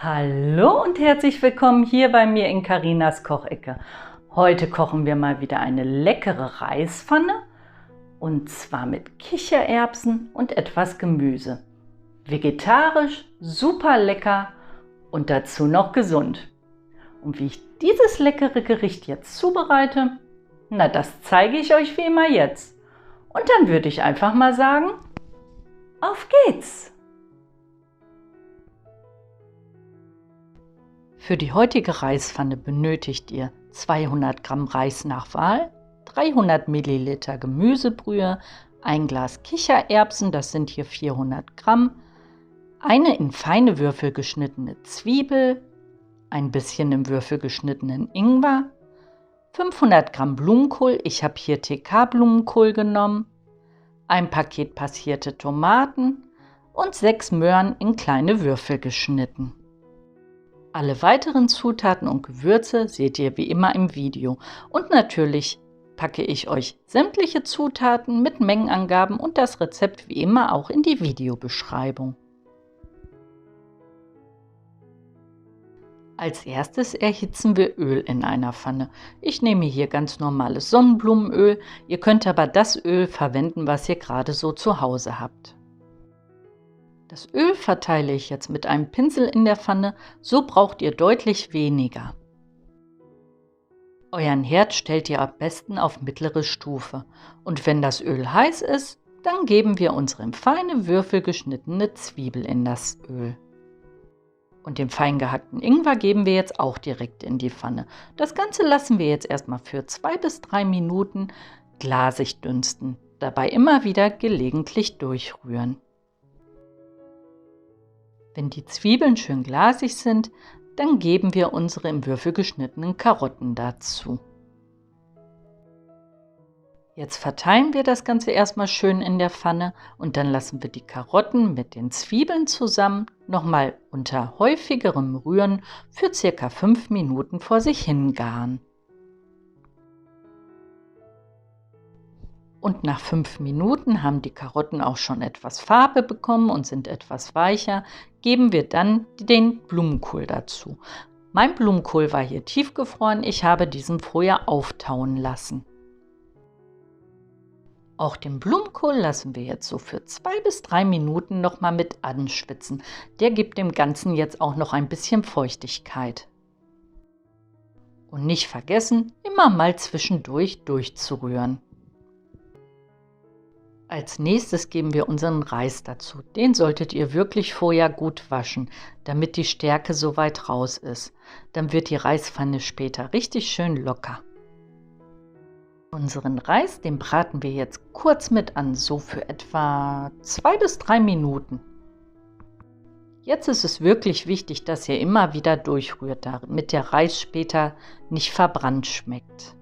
Hallo und herzlich willkommen hier bei mir in Carinas Kochecke. Heute kochen wir mal wieder eine leckere Reispfanne und zwar mit Kichererbsen und etwas Gemüse. Vegetarisch, super lecker und dazu noch gesund. Und wie ich dieses leckere Gericht jetzt zubereite, na das zeige ich euch wie immer jetzt. Und dann würde ich einfach mal sagen, auf geht's! Für die heutige Reispfanne benötigt ihr 200 Gramm Reis nach Wahl, 300 Milliliter Gemüsebrühe, ein Glas Kichererbsen, das sind hier 400 Gramm, eine in feine Würfel geschnittene Zwiebel, ein bisschen in Würfel geschnittenen Ingwer, 500 Gramm Blumenkohl, ich habe hier TK-Blumenkohl genommen, ein Paket passierte Tomaten und 6 Möhren in kleine Würfel geschnitten. Alle weiteren Zutaten und Gewürze seht ihr wie immer im Video. Und natürlich packe ich euch sämtliche Zutaten mit Mengenangaben und das Rezept wie immer auch in die Videobeschreibung. Als erstes erhitzen wir Öl in einer Pfanne. Ich nehme hier ganz normales Sonnenblumenöl. Ihr könnt aber das Öl verwenden, was ihr gerade so zu Hause habt. Das Öl verteile ich jetzt mit einem Pinsel in der Pfanne, so braucht ihr deutlich weniger. Euren Herd stellt ihr am besten auf mittlere Stufe und wenn das Öl heiß ist, dann geben wir unsere in feine Würfel geschnittene Zwiebel in das Öl. Und den fein gehackten Ingwer geben wir jetzt auch direkt in die Pfanne. Das Ganze lassen wir jetzt erstmal für 2 bis 3 Minuten glasig dünsten, dabei immer wieder gelegentlich durchrühren. Wenn die Zwiebeln schön glasig sind, dann geben wir unsere in Würfel geschnittenen Karotten dazu. Jetzt verteilen wir das Ganze erstmal schön in der Pfanne und dann lassen wir die Karotten mit den Zwiebeln zusammen nochmal unter häufigerem Rühren für ca. 5 Minuten vor sich hin garen. Und nach 5 Minuten haben die Karotten auch schon etwas Farbe bekommen und sind etwas weicher, geben wir dann den Blumenkohl dazu. Mein Blumenkohl war hier tiefgefroren, ich habe diesen vorher auftauen lassen. Auch den Blumenkohl lassen wir jetzt so für 2 bis 3 Minuten nochmal mit anschwitzen. Der gibt dem Ganzen jetzt auch noch ein bisschen Feuchtigkeit. Und nicht vergessen, immer mal zwischendurch durchzurühren. Als nächstes geben wir unseren Reis dazu. Den solltet ihr wirklich vorher gut waschen, damit die Stärke so weit raus ist. Dann wird die Reispfanne später richtig schön locker. Unseren Reis, den braten wir jetzt kurz mit an, so für etwa 2 bis 3 Minuten. Jetzt ist es wirklich wichtig, dass ihr immer wieder durchrührt, damit der Reis später nicht verbrannt schmeckt.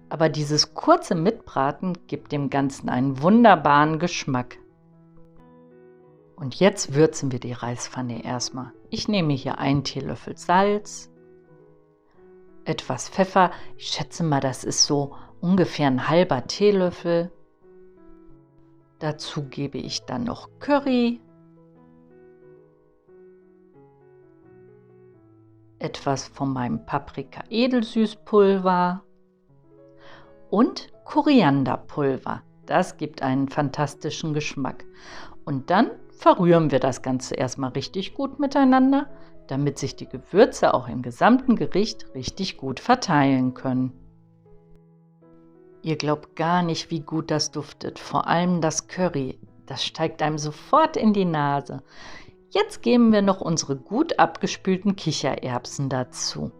Aber dieses kurze Mitbraten gibt dem Ganzen einen wunderbaren Geschmack. Und jetzt würzen wir die Reispfanne erstmal. Ich nehme hier einen Teelöffel Salz, etwas Pfeffer, ich schätze mal, das ist so ungefähr ein halber Teelöffel. Dazu gebe ich dann noch Curry, etwas von meinem Paprika-Edelsüßpulver und Korianderpulver. Das gibt einen fantastischen Geschmack. Und dann verrühren wir das Ganze erstmal richtig gut miteinander, damit sich die Gewürze auch im gesamten Gericht richtig gut verteilen können. Ihr glaubt gar nicht, wie gut das duftet. Vor allem das Curry, das steigt einem sofort in die Nase. Jetzt geben wir noch unsere gut abgespülten Kichererbsen dazu.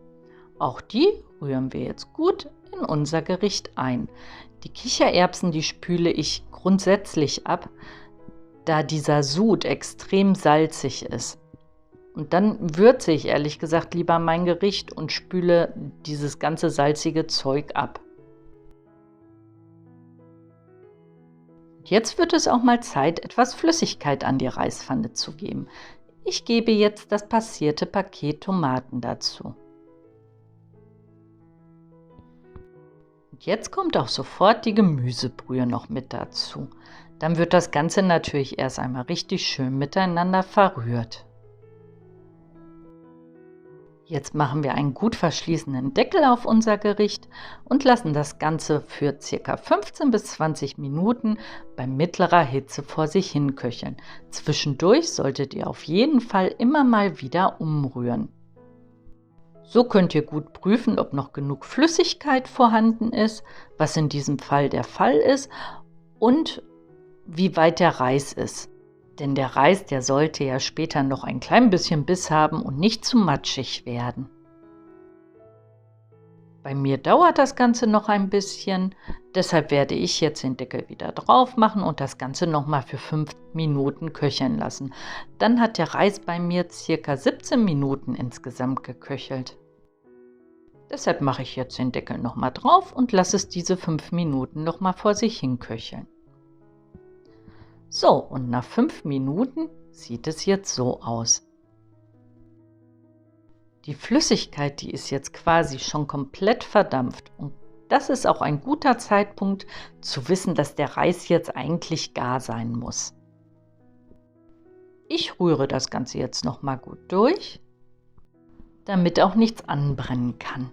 Auch die rühren wir jetzt gut in unser Gericht ein. Die Kichererbsen, die spüle ich grundsätzlich ab, da dieser Sud extrem salzig ist. Und dann würze ich ehrlich gesagt lieber mein Gericht und spüle dieses ganze salzige Zeug ab. Jetzt wird es auch mal Zeit, etwas Flüssigkeit an die Reispfanne zu geben. Ich gebe jetzt das passierte Paket Tomaten dazu. Und jetzt kommt auch sofort die Gemüsebrühe noch mit dazu. Dann wird das Ganze natürlich erst einmal richtig schön miteinander verrührt. Jetzt machen wir einen gut verschließenden Deckel auf unser Gericht und lassen das Ganze für ca. 15 bis 20 Minuten bei mittlerer Hitze vor sich hin köcheln. Zwischendurch solltet ihr auf jeden Fall immer mal wieder umrühren. So könnt ihr gut prüfen, ob noch genug Flüssigkeit vorhanden ist, was in diesem Fall der Fall ist, und wie weit der Reis ist. Denn der Reis, der sollte ja später noch ein klein bisschen Biss haben und nicht zu matschig werden. Bei mir dauert das Ganze noch ein bisschen, deshalb werde ich jetzt den Deckel wieder drauf machen und das Ganze nochmal für 5 Minuten köcheln lassen. Dann hat der Reis bei mir ca. 17 Minuten insgesamt geköchelt. Deshalb mache ich jetzt den Deckel nochmal drauf und lasse es diese 5 Minuten nochmal vor sich hin köcheln. So, und nach 5 Minuten sieht es jetzt so aus. Die Flüssigkeit, die ist jetzt quasi schon komplett verdampft und das ist auch ein guter Zeitpunkt zu wissen, dass der Reis jetzt eigentlich gar sein muss. Ich rühre das Ganze jetzt nochmal gut durch, damit auch nichts anbrennen kann.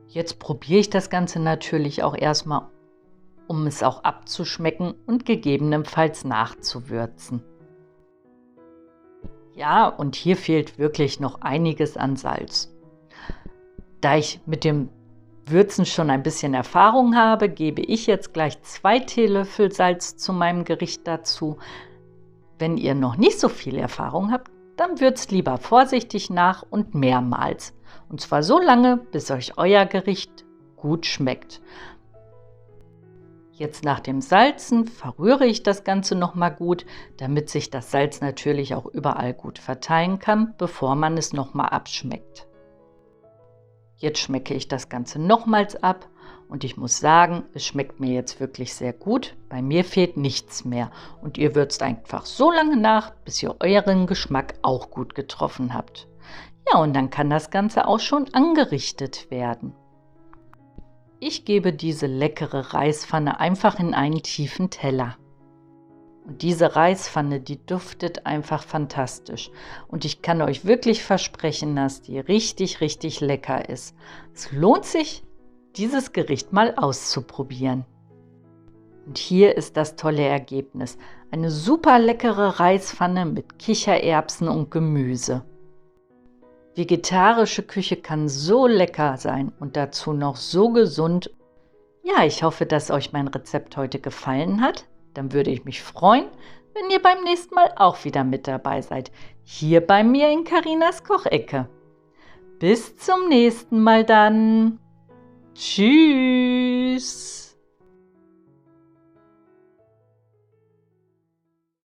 Jetzt probiere ich das Ganze natürlich auch erstmal, um es auch abzuschmecken und gegebenenfalls nachzuwürzen. Ja, und hier fehlt wirklich noch einiges an Salz. Da ich mit dem Würzen schon ein bisschen Erfahrung habe, gebe ich jetzt gleich 2 Teelöffel Salz zu meinem Gericht dazu. Wenn ihr noch nicht so viel Erfahrung habt, dann würzt lieber vorsichtig nach und mehrmals. Und zwar so lange, bis euch euer Gericht gut schmeckt. Jetzt nach dem Salzen verrühre ich das Ganze nochmal gut, damit sich das Salz natürlich auch überall gut verteilen kann, bevor man es nochmal abschmeckt. Jetzt schmecke ich das Ganze nochmals ab und ich muss sagen, es schmeckt mir jetzt wirklich sehr gut. Bei mir fehlt nichts mehr und ihr würzt einfach so lange nach, bis ihr euren Geschmack auch gut getroffen habt. Ja, und dann kann das Ganze auch schon angerichtet werden. Ich gebe diese leckere Reispfanne einfach in einen tiefen Teller. Und diese Reispfanne, die duftet einfach fantastisch. Und ich kann euch wirklich versprechen, dass die richtig, richtig lecker ist. Es lohnt sich, dieses Gericht mal auszuprobieren. Und hier ist das tolle Ergebnis. Eine super leckere Reispfanne mit Kichererbsen und Gemüse. Vegetarische Küche kann so lecker sein und dazu noch so gesund. Ja, ich hoffe, dass euch mein Rezept heute gefallen hat. Dann würde ich mich freuen, wenn ihr beim nächsten Mal auch wieder mit dabei seid. Hier bei mir in Carinas Kochecke. Bis zum nächsten Mal dann. Tschüss.